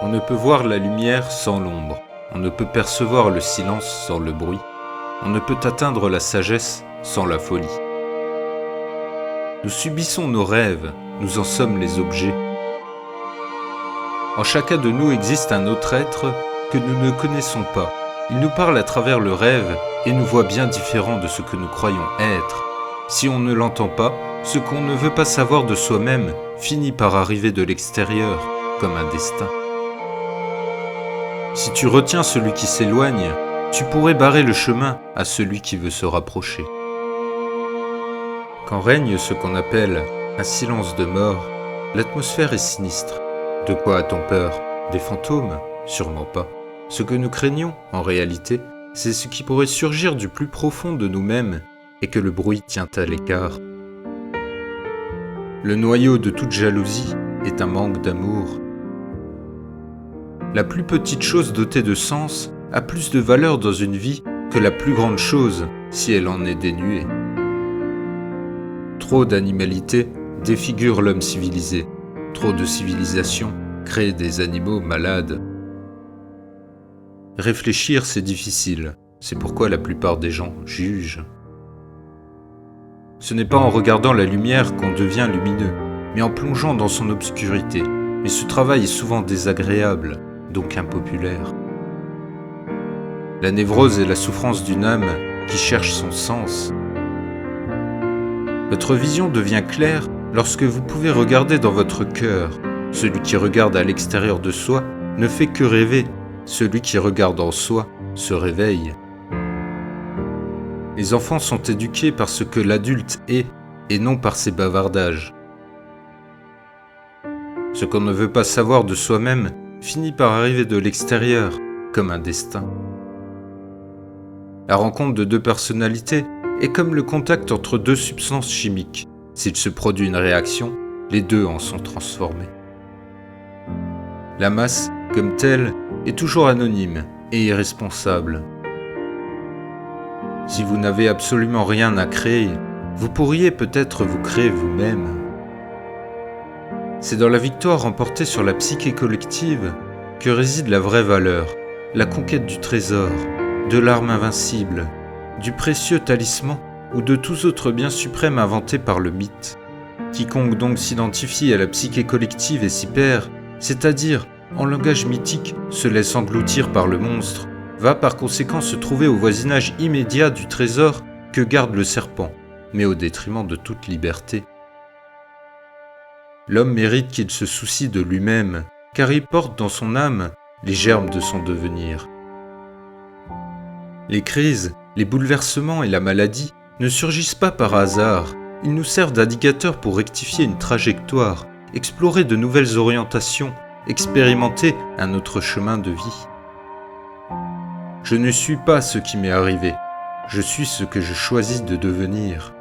On ne peut voir la lumière sans l'ombre, on ne peut percevoir le silence sans le bruit, on ne peut atteindre la sagesse sans la folie. Nous subissons nos rêves, nous en sommes les objets. En chacun de nous existe un autre être que nous ne connaissons pas. Il nous parle à travers le rêve et nous voit bien différents de ce que nous croyons être. Si on ne l'entend pas, ce qu'on ne veut pas savoir de soi-même finit par arriver de l'extérieur, comme un destin. Si tu retiens celui qui s'éloigne, tu pourrais barrer le chemin à celui qui veut se rapprocher. Quand règne ce qu'on appelle un silence de mort, l'atmosphère est sinistre. De quoi a-t-on peur? Des fantômes? Sûrement pas. Ce que nous craignons, en réalité, c'est ce qui pourrait surgir du plus profond de nous-mêmes et que le bruit tient à l'écart. Le noyau de toute jalousie est un manque d'amour. La plus petite chose dotée de sens a plus de valeur dans une vie que la plus grande chose si elle en est dénuée. Trop d'animalité défigure l'homme civilisé. Trop de civilisation crée des animaux malades. Réfléchir, c'est difficile. C'est pourquoi la plupart des gens jugent. Ce n'est pas en regardant la lumière qu'on devient lumineux, mais en plongeant dans son obscurité. Mais ce travail est souvent désagréable, donc impopulaire. La névrose est la souffrance d'une âme qui cherche son sens. Votre vision devient claire lorsque vous pouvez regarder dans votre cœur. Celui qui regarde à l'extérieur de soi ne fait que rêver. Celui qui regarde en soi se réveille. Les enfants sont éduqués par ce que l'adulte est et non par ses bavardages. Ce qu'on ne veut pas savoir de soi-même finit par arriver de l'extérieur, comme un destin. La rencontre de deux personnalités est comme le contact entre deux substances chimiques. S'il se produit une réaction, les deux en sont transformés. La masse, comme telle, est toujours anonyme et irresponsable. Si vous n'avez absolument rien à créer, vous pourriez peut-être vous créer vous-même. C'est dans la victoire remportée sur la psyché collective que réside la vraie valeur, la conquête du trésor, de l'arme invincible, du précieux talisman ou de tous autres biens suprêmes inventés par le mythe. Quiconque donc s'identifie à la psyché collective et s'y perd, c'est-à-dire, en langage mythique, se laisse engloutir par le monstre, va par conséquent se trouver au voisinage immédiat du trésor que garde le serpent, mais au détriment de toute liberté. L'homme mérite qu'il se soucie de lui-même, car il porte dans son âme les germes de son devenir. Les crises, les bouleversements et la maladie ne surgissent pas par hasard, ils nous servent d'indicateurs pour rectifier une trajectoire, explorer de nouvelles orientations, expérimenter un autre chemin de vie. Je ne suis pas ce qui m'est arrivé, je suis ce que je choisis de devenir.